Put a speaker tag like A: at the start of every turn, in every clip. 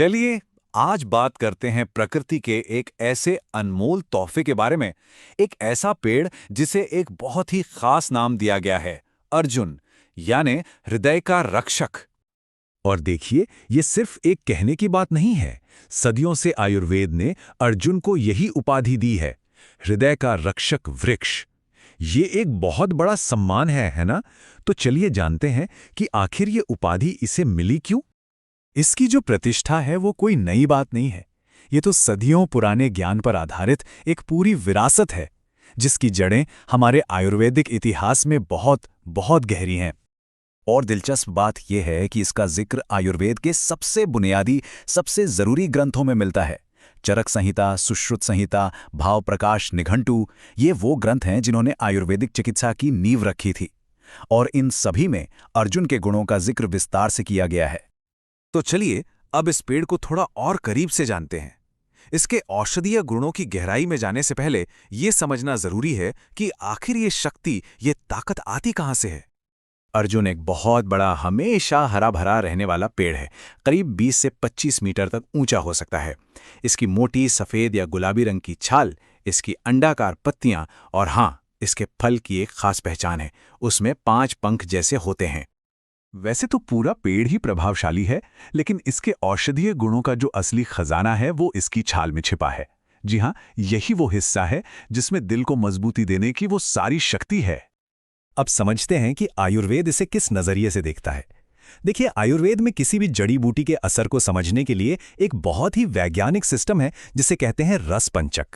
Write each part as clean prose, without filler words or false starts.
A: चलिए आज बात करते हैं प्रकृति के एक ऐसे अनमोल तोहफे के बारे में। एक ऐसा पेड़ जिसे एक बहुत ही खास नाम दिया गया है, अर्जुन, यानी हृदय का रक्षक।
B: और देखिए, ये सिर्फ एक कहने की बात नहीं है। सदियों से आयुर्वेद ने अर्जुन को यही उपाधि दी है, हृदय का रक्षक वृक्ष। ये एक बहुत बड़ा सम्मान है ना? तो चलिए जानते हैं कि आखिर ये उपाधि इसे मिली क्यों।
C: इसकी जो प्रतिष्ठा है वो कोई नई बात नहीं है। ये तो सदियों पुराने ज्ञान पर आधारित एक पूरी विरासत है, जिसकी जड़ें हमारे आयुर्वेदिक इतिहास में बहुत बहुत गहरी हैं।
D: और दिलचस्प बात यह है कि इसका जिक्र आयुर्वेद के सबसे बुनियादी, सबसे जरूरी ग्रंथों में मिलता है। चरक संहिता, सुश्रुत संहिता, भाव प्रकाश निघंटु, ये वो ग्रंथ हैं जिन्होंने आयुर्वेदिक चिकित्सा की नींव रखी थी। और इन सभी में अर्जुन के गुणों का जिक्र विस्तार से किया गया है।
A: तो चलिए अब इस पेड़ को थोड़ा और करीब से जानते हैं। इसके औषधीय गुणों की गहराई में जाने से पहले ये समझना जरूरी है कि आखिर ये शक्ति, ये ताकत आती कहां से है।
C: अर्जुन एक बहुत बड़ा, हमेशा हरा भरा रहने वाला पेड़ है। करीब 20 से 25 मीटर तक ऊंचा हो सकता है। इसकी मोटी सफ़ेद या गुलाबी रंग की छाल, इसकी अंडाकार पत्तियां और हाँ, इसके फल की एक खास पहचान है, उसमें 5 पंख जैसे होते हैं।
B: वैसे तो पूरा पेड़ ही प्रभावशाली है, लेकिन इसके औषधीय गुणों का जो असली खजाना है वो इसकी छाल में छिपा है। जी हाँ, यही वो हिस्सा है जिसमें दिल को मजबूती देने की वो सारी शक्ति है।
C: अब समझते हैं कि आयुर्वेद इसे किस नज़रिए से देखता है। देखिए, आयुर्वेद में किसी भी जड़ी बूटी के असर को समझने के लिए एक बहुत ही वैज्ञानिक सिस्टम है जिसे कहते हैं रस पंचक।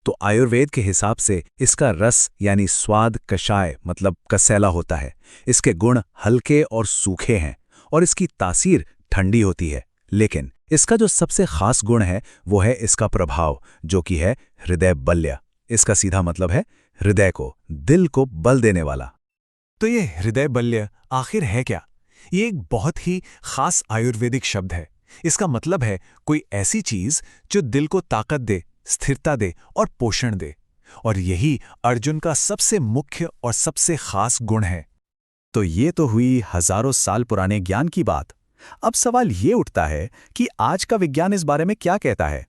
C: तो आयुर्वेद के हिसाब से इसका रस यानी स्वाद कषाय मतलब कसैला होता है। इसके गुण हल्के और सूखे हैं और इसकी तासीर ठंडी होती है। लेकिन इसका जो सबसे खास गुण है वो है इसका प्रभाव, जो कि है हृदय बल्य। इसका सीधा मतलब है हृदय को, दिल को बल देने वाला। तो ये हृदय बल्य आखिर है क्या? ये एक बहुत ही खास आयुर्वेदिक शब्द है। इसका मतलब है कोई ऐसी चीज जो दिल को ताकत दे, स्थिरता दे और पोषण दे। और यही अर्जुन का सबसे मुख्य और सबसे खास गुण है। तो ये तो हुई हजारों साल पुराने ज्ञान की बात। अब सवाल ये उठता है कि आज का विज्ञान इस बारे में क्या कहता है?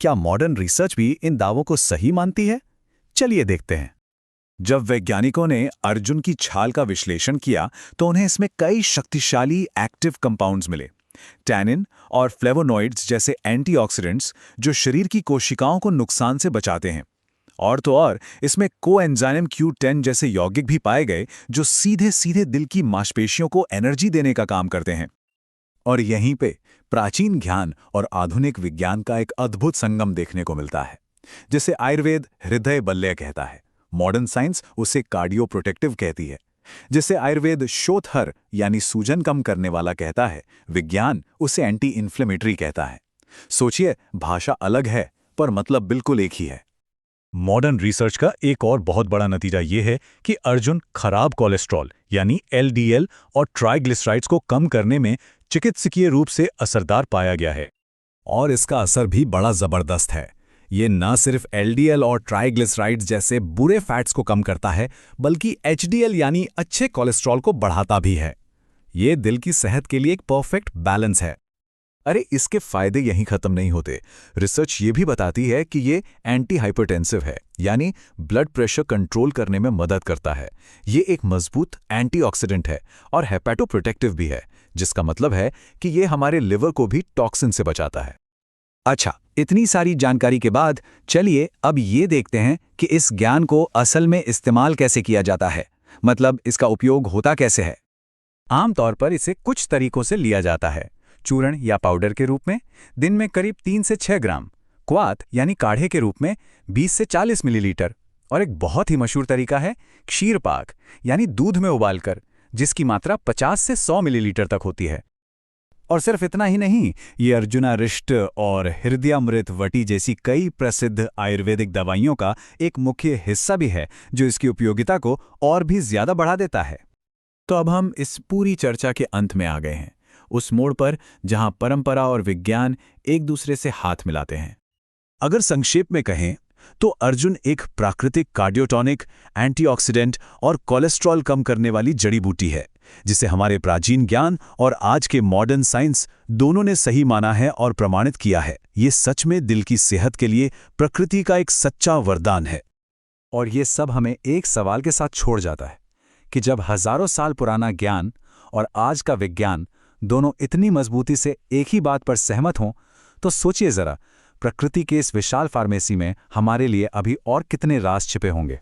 C: क्या मॉडर्न रिसर्च भी इन दावों को सही मानती है? चलिए देखते हैं। जब वैज्ञानिकों ने अर्जुन की छाल का विश्लेषण किया तो उन्हें इसमें कई शक्तिशाली एक्टिव कंपाउंड्स मिले। टैनिन और फ्लेवोनॉइड्स जैसे एंटीऑक्सीडेंट्स जो शरीर की कोशिकाओं को नुकसान से बचाते हैं। और तो और इसमें कोएंजाइम Q10 जैसे यौगिक भी पाए गए जो सीधे सीधे दिल की मांसपेशियों को एनर्जी देने का काम करते हैं। और यहीं पे प्राचीन ज्ञान और आधुनिक विज्ञान का एक अद्भुत संगम देखने को मिलता है, जिसे आयुर्वेद हृदय बल्य कहता है। मॉडर्न साइंस उसे कार्डियो प्रोटेक्टिव कहती है। जिसे आयुर्वेद शोथहर यानी सूजन कम करने वाला कहता है, विज्ञान उसे एंटी इन्फ्लेमेटरी कहता है। सोचिए, भाषा अलग है पर मतलब बिल्कुल एक ही है।
B: मॉडर्न रिसर्च का एक और बहुत बड़ा नतीजा ये है कि अर्जुन खराब कोलेस्ट्रॉल यानी LDL और ट्राइग्लिसराइड्स को कम करने में चिकित्सकीय रूप से असरदार पाया गया है।
C: और इसका असर भी बड़ा जबरदस्त है। ये न सिर्फ LDL और ट्राइग्लिसराइड्स जैसे बुरे फैट्स को कम करता है, बल्कि HDL यानी अच्छे कोलेस्ट्रॉल को बढ़ाता भी है। ये दिल की सेहत के लिए एक परफेक्ट बैलेंस है। अरे, इसके फायदे यहीं खत्म नहीं होते। रिसर्च ये भी बताती है कि ये एंटी हाइपरटेंसिव है, यानी ब्लड प्रेशर कंट्रोल करने में मदद करता है। ये एक मजबूत एंटीऑक्सीडेंट है और हेपेटोप्रोटेक्टिव भी है, जिसका मतलब है कि ये हमारे लिवर को भी टॉक्सिन से बचाता है। अच्छा, इतनी सारी जानकारी के बाद चलिए अब ये देखते हैं कि इस ज्ञान को असल में इस्तेमाल कैसे किया जाता है, मतलब इसका उपयोग होता कैसे है। आमतौर पर इसे कुछ तरीकों से लिया जाता है। चूर्ण या पाउडर के रूप में दिन में करीब 3 से 6 ग्राम, क्वाथ यानी काढ़े के रूप में 20 से 40 मिलीलीटर, और एक बहुत ही मशहूर तरीका है क्षीर पाक यानी दूध में उबालकर, जिसकी मात्रा 50 से 100 मिलीलीटर तक होती है। और सिर्फ इतना ही नहीं, ये अर्जुनारिष्ट और हृदयामृत वटी जैसी कई प्रसिद्ध आयुर्वेदिक दवाइयों का एक मुख्य हिस्सा भी है, जो इसकी उपयोगिता को और भी ज्यादा बढ़ा देता है। तो अब हम इस पूरी चर्चा के अंत में आ गए हैं, उस मोड़ पर जहां परंपरा और विज्ञान एक दूसरे से हाथ मिलाते हैं। अगर संक्षेप में कहें तो अर्जुन एक प्राकृतिक कार्डियोटॉनिक, एंटीऑक्सीडेंट और कोलेस्ट्रॉल कम करने वाली जड़ी बूटी है, जिसे हमारे प्राचीन ज्ञान और आज के मॉडर्न साइंस दोनों ने सही माना है और प्रमाणित किया है। ये सच में दिल की सेहत के लिए प्रकृति का एक सच्चा वरदान है।
A: और ये सब हमें एक सवाल के साथ छोड़ जाता है कि जब हजारों साल पुराना ज्ञान और आज का विज्ञान दोनों इतनी मजबूती से एक ही बात पर सहमत हों, तो सोचिए जरा, प्रकृति के इस विशाल फार्मेसी में हमारे लिए अभी और कितने राज छिपे होंगे।